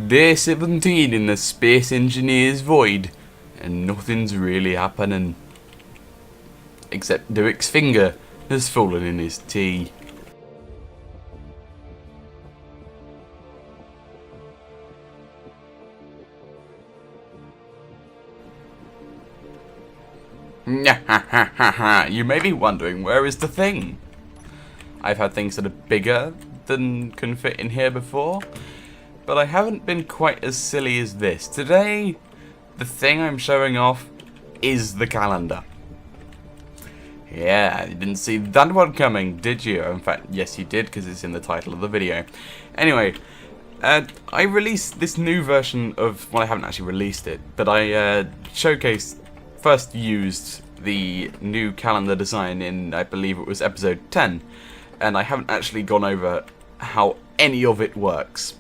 Day 17 in the Space Engineer's Void, and nothing's really happening. Except Derek's finger has fallen in his tea. You may be wondering, where is the thing? I've had things that are bigger than can fit in here before, but I haven't been quite as silly as this. Today, the thing I'm showing off is the calendar. Yeah, you didn't see that one coming, did you? In fact, yes you did, because it's in the title of the video. Anyway, I released this new version of, well, I haven't actually released it, but I first used the new calendar design in, I believe it was episode 10, and I haven't actually gone over how any of it works.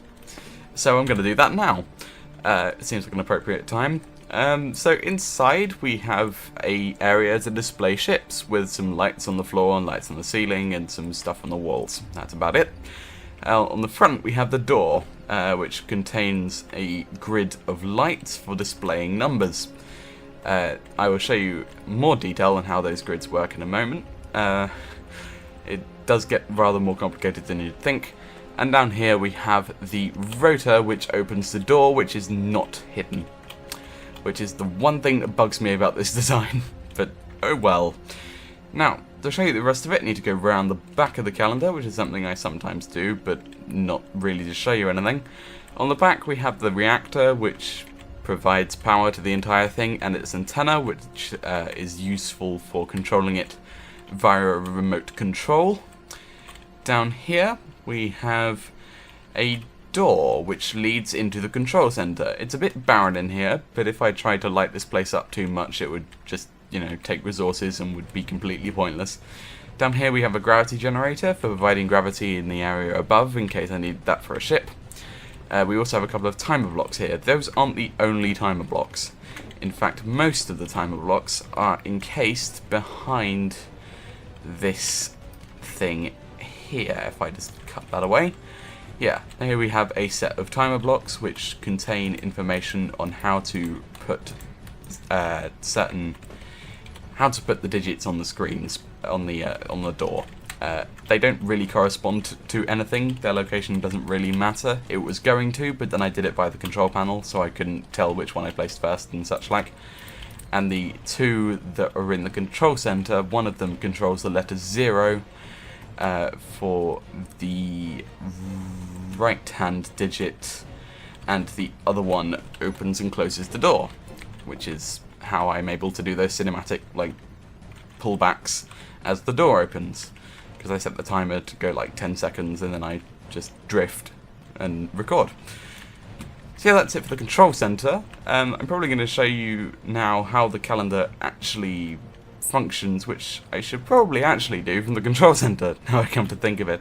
So I'm going to do that now. It seems like an appropriate time. So inside we have a area to display ships with some lights on the floor and lights on the ceiling and some stuff on the walls. That's about it. On the front we have the door, which contains a grid of lights for displaying numbers. I will show you more detail on how those grids work in a moment. It does get rather more complicated than you'd think. And down here we have the rotor, which opens the door, which is not hidden. Which is the one thing that bugs me about this design, but oh well. Now, to show you the rest of it, I need to go around the back of the calendar, which is something I sometimes do, but not really to show you anything. On the back we have the reactor, which provides power to the entire thing, and its antenna, which is useful for controlling it via a remote control. Down here we have a door which leads into the control center. It's a bit barren in here, but if I tried to light this place up too much it would just, take resources and would be completely pointless. Down here we have a gravity generator for providing gravity in the area above in case I need that for a ship. We also have a couple of timer blocks here. Those aren't the only timer blocks. In fact, most of the timer blocks are encased behind this thing here. If I just cut that away. Yeah, here we have a set of timer blocks which contain information on how to put the digits on the screens on the door. They don't really correspond to anything. Their location doesn't really matter. It was going to, but then I did it by the control panel, so I couldn't tell which one I placed first and such like. And the two that are in the control center, one of them controls the letter 0 for the right-hand digit, and the other one opens and closes the door, which is how I'm able to do those cinematic pullbacks as the door opens. Because I set the timer to go 10 seconds and then I just drift and record. So yeah, that's it for the control center. I'm probably going to show you now how the calendar actually functions, which I should probably actually do from the control center, now I come to think of it.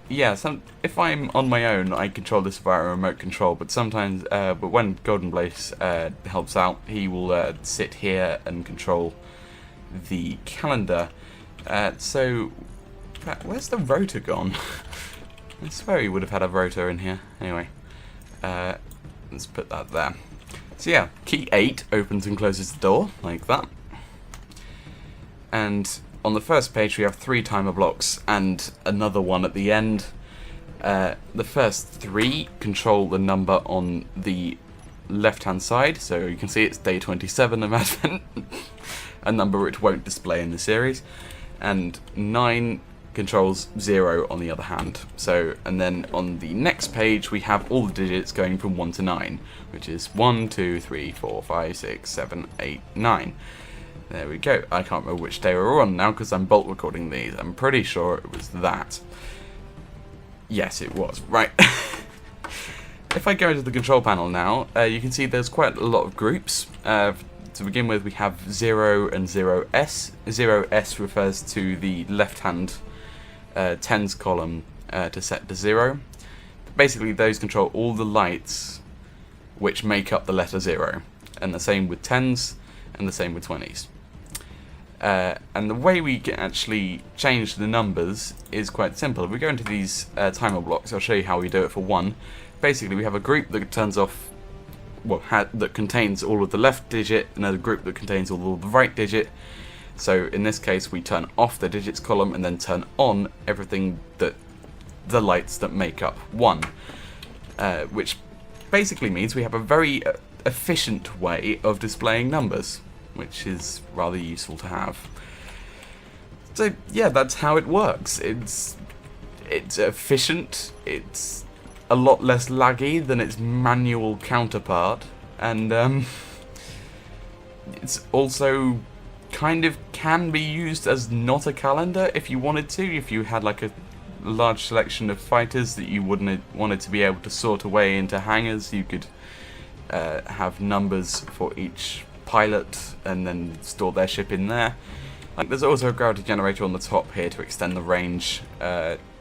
If I'm on my own, I control this via a remote control, but sometimes, but when Golden Blaze helps out, he will sit here and control the calendar. So, where's the rotor gone? I swear he would have had a rotor in here. Anyway, let's put that there. So yeah, key 8 opens and closes the door, like that. And on the first page we have 3 timer blocks and another one at the end. The first 3 control the number on the left-hand side, so you can see it's day 27 of Advent, a number which won't display in the series. And 9 controls 0 on the other hand. So, and then on the next page we have all the digits going from 1 to 9, which is 1, 2, 3, 4, 5, 6, 7, 8, 9. There we go. I can't remember which day we're on now because I'm bulk recording these. I'm pretty sure it was that. Yes, it was. Right. If I go into the control panel now, you can see there's quite a lot of groups. To begin with, we have 0 and 0S. 0S refers to the left-hand tens column to set to 0. Basically, those control all the lights which make up the letter 0. And the same with 10s, and the same with 20s. And the way we can actually change the numbers is quite simple. If we go into these timer blocks, I'll show you how we do it for 1. basically we have a group that turns off, well, that contains all of the left digit, and a group that contains all of the right digit. So in this case we turn off the digits column and then turn on everything that the lights that make up 1, which basically means we have a very efficient way of displaying numbers, which is rather useful to have. So yeah, that's how it works. It's efficient, it's a lot less laggy than its manual counterpart, and it's also kind of can be used as not a calendar if you wanted to. If you had like a large selection of fighters that you wanted to be able to sort away into hangars, you could have numbers for each pilot and then store their ship in there. Like, there's also a gravity generator on the top here to extend the range,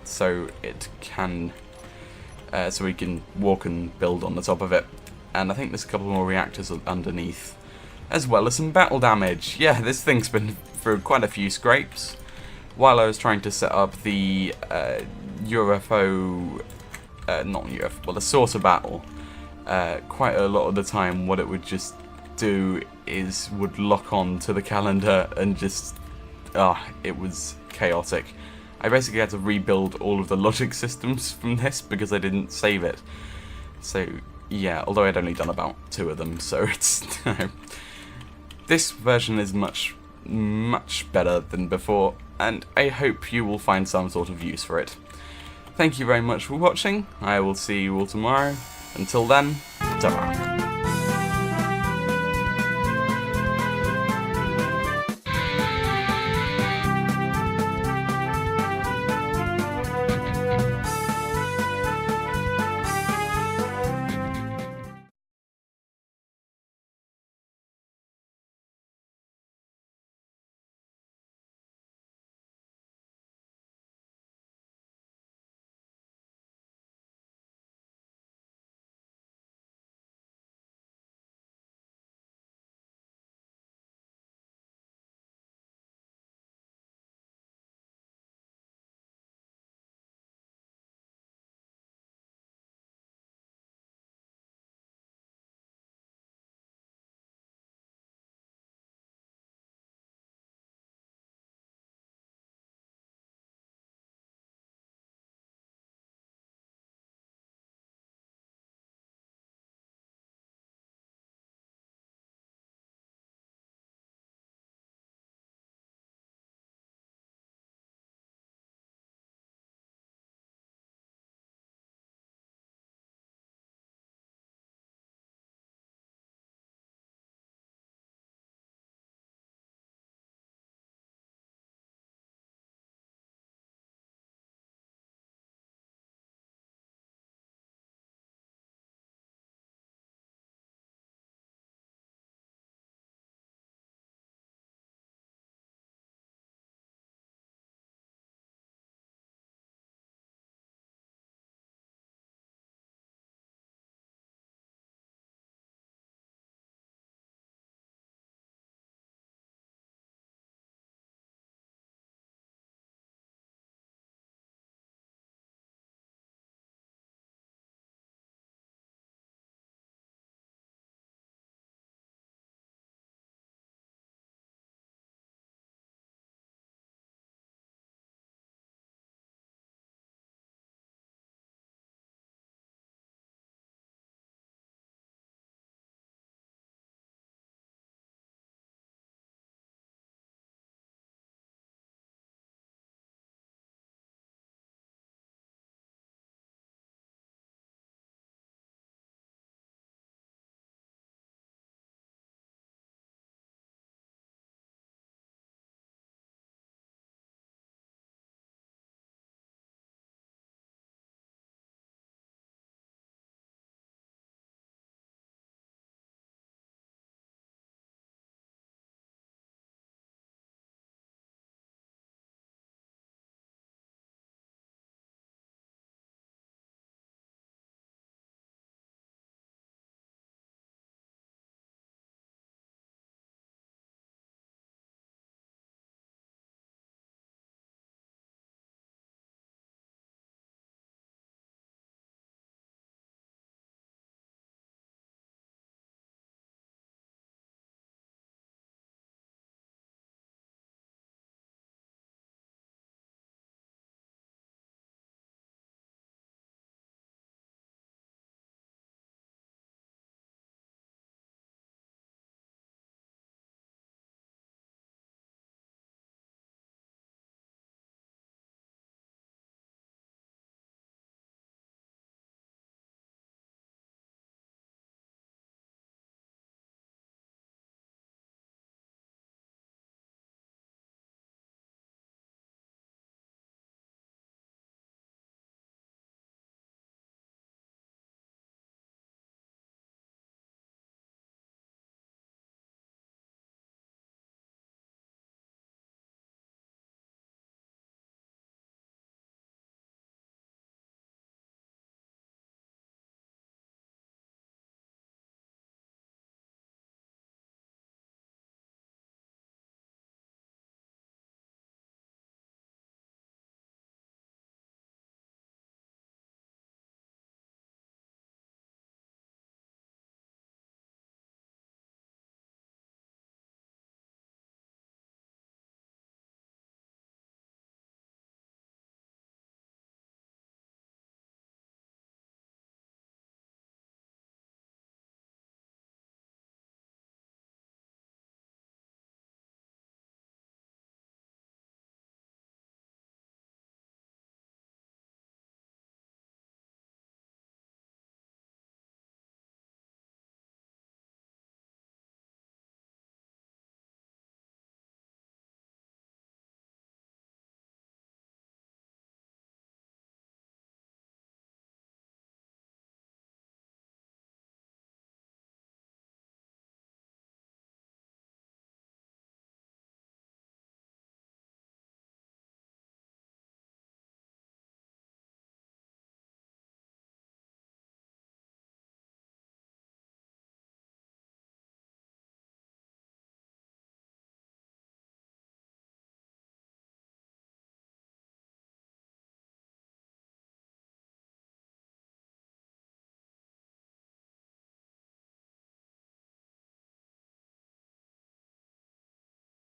so it can, so we can walk and build on the top of it. And I think there's a couple more reactors underneath, as well as some battle damage. Yeah, this thing's been through quite a few scrapes. While I was trying to set up the UFO, not UFO, well, the saucer battle, quite a lot of the time what it would just do is would lock on to the calendar and just, it was chaotic. I basically had to rebuild all of the logic systems from this because I didn't save it. So yeah, although I'd only done about 2 of them, so it's this version is much better than before, and I hope you will find some sort of use for it. Thank you very much for watching. I will see you all tomorrow. Until then, ta-ra.